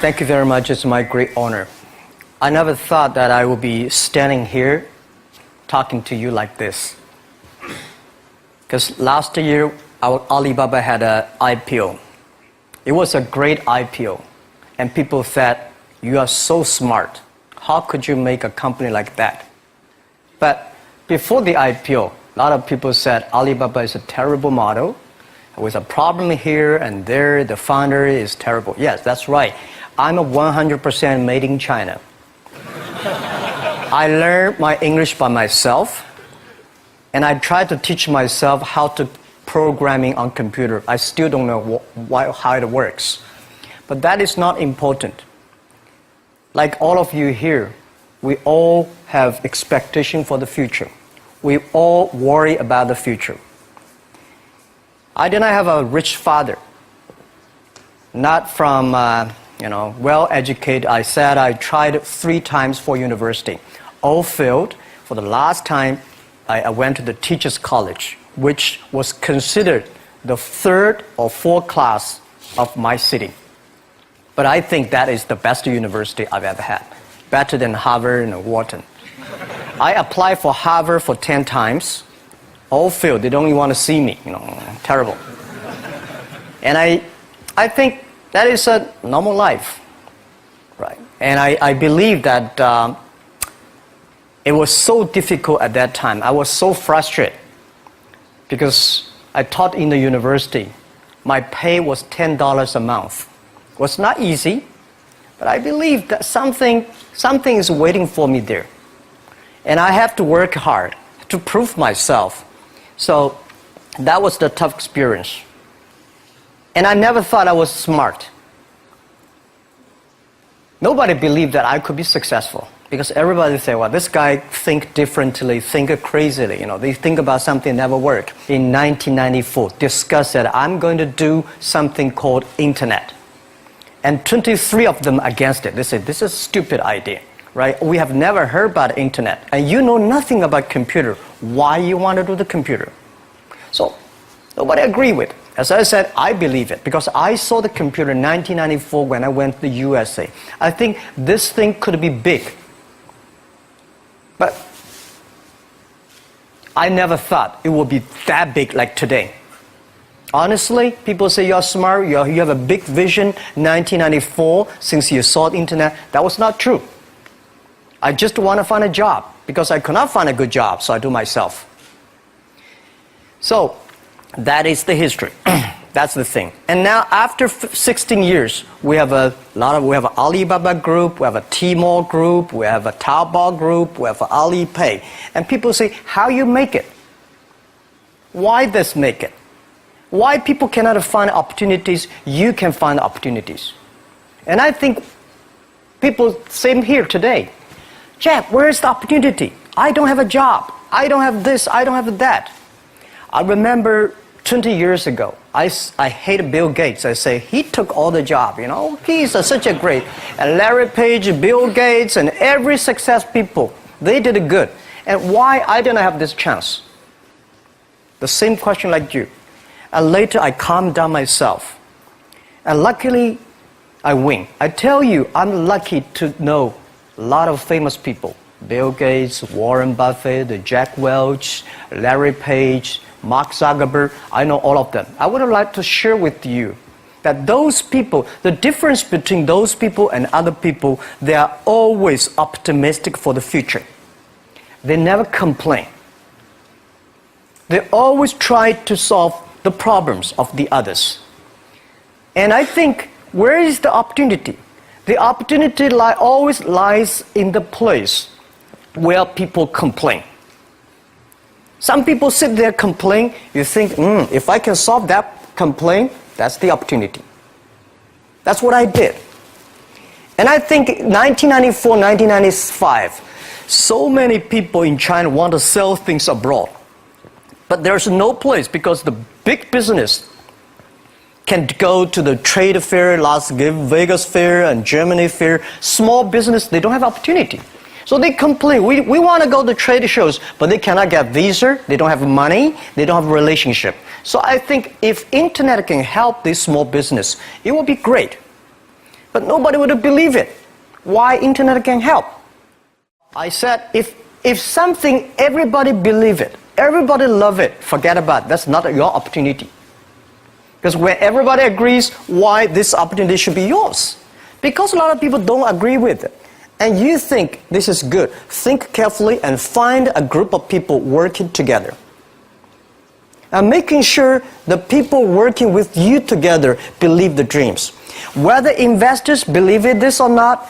Thank you very much. It's my great honor. I never thought that I would be standing here talking to you like this. Because last year, our Alibaba had an IPO. It was a great IPO. And people said, you are so smart. How could you make a company like that? But before the IPO, a lot of people said Alibaba is a terrible model. With a problem here and there, the founder is terrible. Yes, that's right. I'm a 100% made in China. I learned my English by myself, and I tried to teach myself how to programming on computer. I still don't know how it works. But that is not important. Like all of you here, we all have expectation for the future. We all worry about the future. I did not have a rich father, not from well-educated. I said I tried 3 times for university. All failed. For the last time, I went to the teacher's college, which was considered the 3rd or 4th class of my city. But I think that is the best university I've ever had, better than Harvard and Wharton. I applied for Harvard for 10 times. All failed. They don't even want to see me. Terrible. And I think that is a normal life, right? And I believe that it was so difficult at that time. I was so frustrated because I taught in the university. My pay was $10 a month. It was not easy, but I believe that something is waiting for me there. And I have to work hard to prove myself. So that was the tough experience. And I never thought I was smart. Nobody believed that I could be successful because everybody said, well, this guy think differently, think crazily. They think about something that never work. In 1994, discussed that I'm going to do something called internet. And 23 of them against it. They said, this is a stupid idea, right? We have never heard about internet. And you know nothing about computer. Why you want to do the computer? So nobody agreed with it. As I said, I believe it because I saw the computer in 1994 when I went to the USA. I think this thing could be big. But I never thought it would be that big like today. Honestly, people say you're smart, you have a big vision. 1994, since you saw the internet, that was not true. I just want to find a job because I could not find a good job, so I do myself. So that is the history. That's the thing. And now after 16 years, we have an Alibaba Group, we have a Tmall Group, we have a Taobao Group, we have an Alipay. And people say, how you make it? Why this make it? Why people cannot find opportunities, you can find opportunities. And I think people, same here today. Jack, where is the opportunity? I don't have a job. I don't have this, I don't have that. I remember 20 years ago, I hated Bill Gates. I say, he took all the job, He's such a great. And Larry Page, Bill Gates, and every success people, they did it good. And why I didn't have this chance? The same question like you. And later I calmed down myself. And luckily, I win. I tell you, I'm lucky to know a lot of famous people. Bill Gates, Warren Buffett, Jack Welch, Larry Page, Mark Zuckerberg. I know all of them. I would like to share with you that those people, the difference between those people and other people, they are always optimistic for the future. They never complain. They always try to solve the problems of the others. And I think, where is the opportunity? The opportunity always lies in the place where people complain. Some people sit there complain, you think, if I can solve that complaint, that's the opportunity. That's what I did. And I think 1994, 1995, so many people in China want to sell things abroad. But there's no place because the big business can go to the trade fair, Las Vegas fair and Germany fair. Small business, they don't have opportunity. So they complain, we want to go to trade shows, but they cannot get visa, they don't have money, they don't have a relationship. So I think if internet can help this small business, it will be great. but nobody would believe it. Why internet can help? I said, if something, everybody believe it, everybody love it, forget about it. That's not your opportunity. Because when everybody agrees, why this opportunity should be yours? Because a lot of people don't agree with it. And you think this is good. Think carefully and find a group of people working together. And making sure the people working with you together believe the dreams. Whether investors believe in this or not,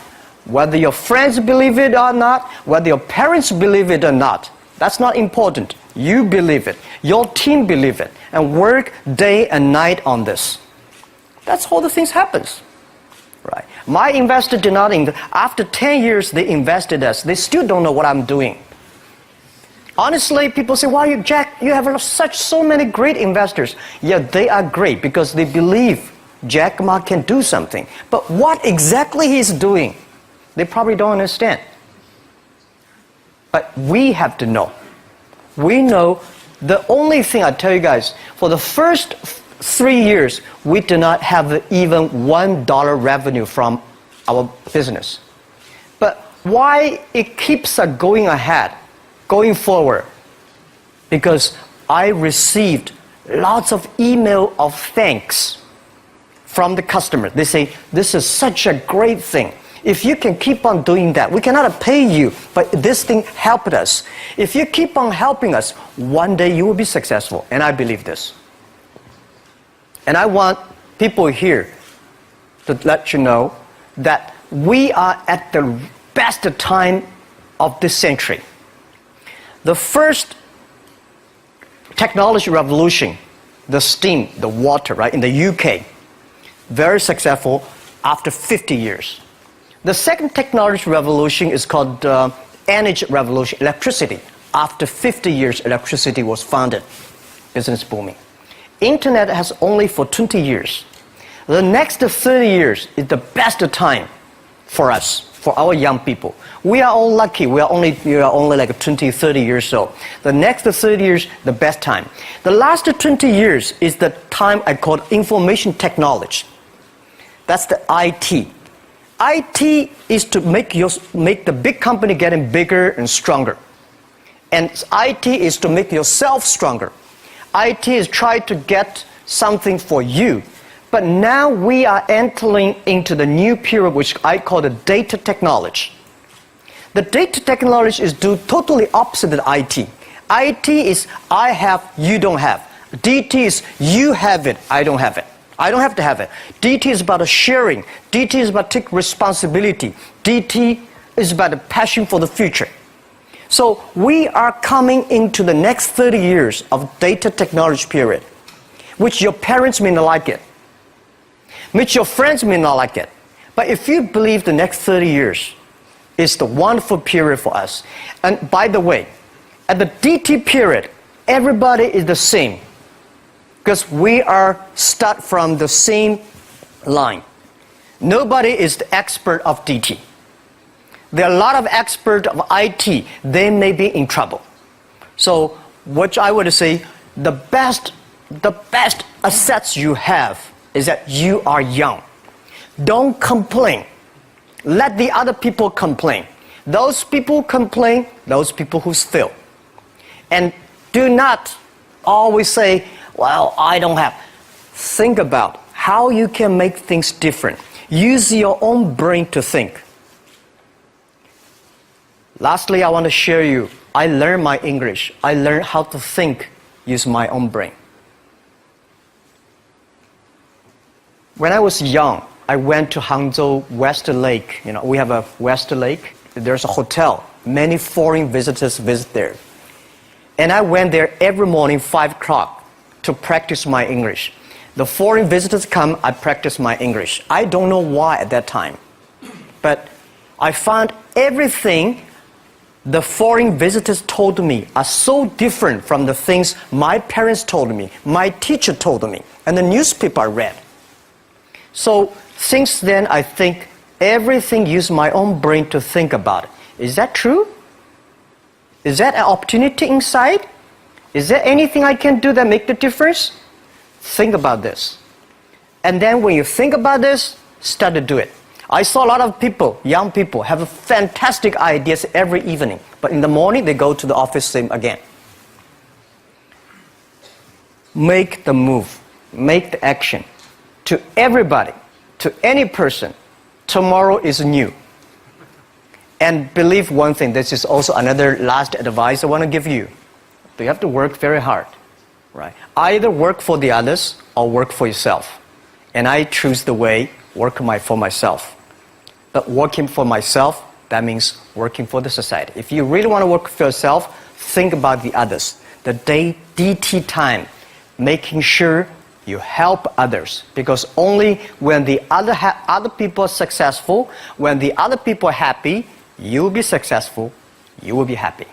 whether your friends believe it or not, whether your parents believe it or not, that's not important. You believe it. Your team believe it. And work day and night on this. That's how the things happens. Right. My investor did not after 10 years they invested us. They still don't know what I'm doing. Honestly, people say, "Why, Jack, you have so many great investors." Yeah, they are great because they believe Jack Ma can do something. But what exactly he's doing, they probably don't understand. But we have to know. We know the only thing I tell you guys, for the first 3 years, we do not have even $1 revenue from our business. But why it keeps us going ahead, going forward? Because I received lots of email of thanks from the customer. They say, "This is such a great thing. If you can keep on doing that, we cannot pay you, but this thing helped us. If you keep on helping us, one day you will be successful." And I believe this. And I want people here to let you know that we are at the best time of this century. The first technology revolution, the steam, the water, right, in the UK, very successful after 50 years. The second technology revolution is called energy revolution, electricity. After 50 years, electricity was founded, business booming. Internet has only for 20 years. The next 30 years is the best time for us, for our young people. We are all lucky. We are only like 20, 30 years old. The next 30 years, the best time. The last 20 years is the time I call information technology. That's the IT. IT is to make the big company getting bigger and stronger. And IT is to make yourself stronger. IT is trying to get something for you. But now we are entering into the new period which I call the data technology. The data technology is totally opposite of IT. IT is I have, you don't have. DT is you have it, I don't have it. I don't have to have it. DT is about sharing. DT is about taking responsibility. DT is about the passion for the future. So we are coming into the next 30 years of data technology period, which your parents may not like it, which your friends may not like it. But if you believe the next 30 years is the wonderful period for us, and by the way, at the DT period, everybody is the same, because we are start from the same line. Nobody is the expert of DT. There are a lot of experts of IT. They may be in trouble. So what I would say, the best assets you have is that you are young. Don't complain. Let the other people complain. Those people complain, those people who fail. And do not always say, "Well, I don't have." Think about how you can make things different. Use your own brain to think. Lastly, I want to share you, I learned my English. I learned how to think, use my own brain. When I was young, I went to Hangzhou West Lake. We have a West Lake. There's a hotel. Many foreign visitors visit there. And I went there every morning, 5 o'clock, to practice my English. The foreign visitors come, I practice my English. I don't know why at that time. But I found everything the foreign visitors told me are so different from the things my parents told me, my teacher told me, and the newspaper I read. So since then, I think everything use my own brain to think about it. Is that true? Is that an opportunity inside? Is there anything I can do that make the difference? Think about this. And then when you think about this, start to do it. I saw a lot of people, young people, have fantastic ideas every evening, but in the morning they go to the office same again. Make the move, make the action. To everybody, to any person, tomorrow is new. And believe one thing, this is also another last advice I want to give you. You have to work very hard, right? Either work for the others or work for yourself. And I choose the way, work for myself. But working for myself, that means working for the society. If you really want to work for yourself, think about the others. The DT time, making sure you help others. Because only when the other people are successful, when the other people are happy, you will be successful, you will be happy.